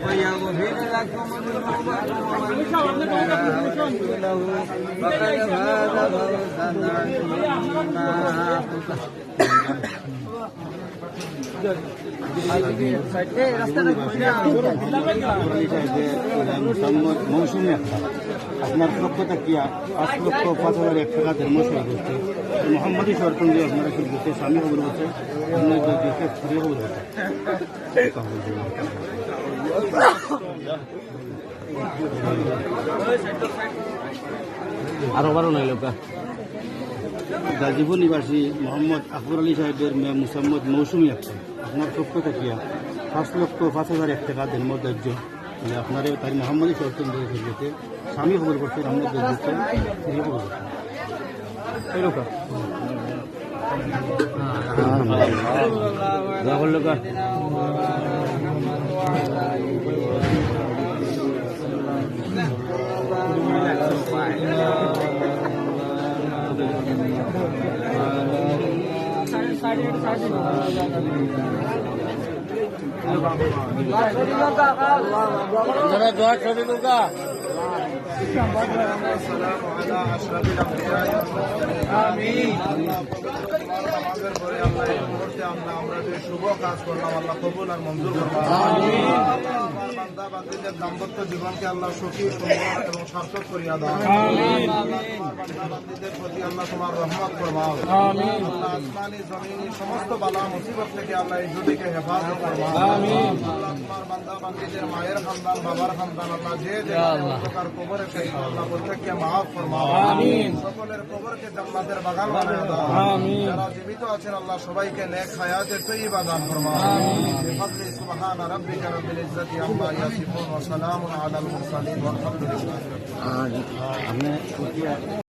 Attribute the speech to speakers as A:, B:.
A: ويغفر لكم ذنوبكم ومن يطع الله ورسوله فقد فاز فوزا عظيما
B: মৌসুমী আপনার পক্ষটা কি 5,05,100 টাকা ধর্ম শুরু করছে মোহাম্মদী সরকার যে আপনারা শুরু করছে স্বামী খবর হচ্ছে ছড়িয়ে খবর হচ্ছে আরো বারো নাই লোকা গাজীপুর নিবাসী মোহাম্মদ আকবর আলী সাহেবের মেয়ে মুসাম্মদ মৌসুমী আক্তার আপনার পক্ষ থেকে 5,05,100 টাকা ধর্ম দাহ্য মানে আপনার তাই মোহাম্মদী সরকার শুরুতে স্বামী খবর করছে মোহাম্মদ দাহ্যতে ছড়িয়ে খবর করছে এরকম লোকা দোয়া ছবি লোকা
C: আমরা যে শুভ কাজ করলাম আল্লাহ কবুল আর মঞ্জুর করলাম বান্দাবান্দিদের দাম্পত্য জীবনকে আল্লাহ সুখী সুন্দর এবং সার্থক করিয়া দাও বান্দাবান্দিদের প্রতি আল্লাহ তোমার রহমত ফরমাও আল্লাহ আসমানি জমিনি সমস্ত বালা মুসিবত থেকে আল্লাহ এই জুটিকে হেফাজত ফরমাও আল্লাহ তোমার বান্দাবান্দিদের মায়ের খানদান বাবার খানদান আল্লাহ যে প্রকার কবরে আল্লাহ প্রত্যেককে মাফ ফরমাও আমিন সকলের কবরকে জান্নাতের বাগান বানায় দাও আমিন যারা জীবিত আছেন আল্লাহ সবাইকে নেক হায়াতে তয়্যিবা দান ফরমাও আমিন বিফadli সুবহান রাব্বিকা রাব্বিল ইজ্জাতি আম্মা ইয়াসিফুন ওয়া সালামুন আলাল মুরসালিন ওয়া আলহামদুলিল্লাহি রাব্বিল আলামিন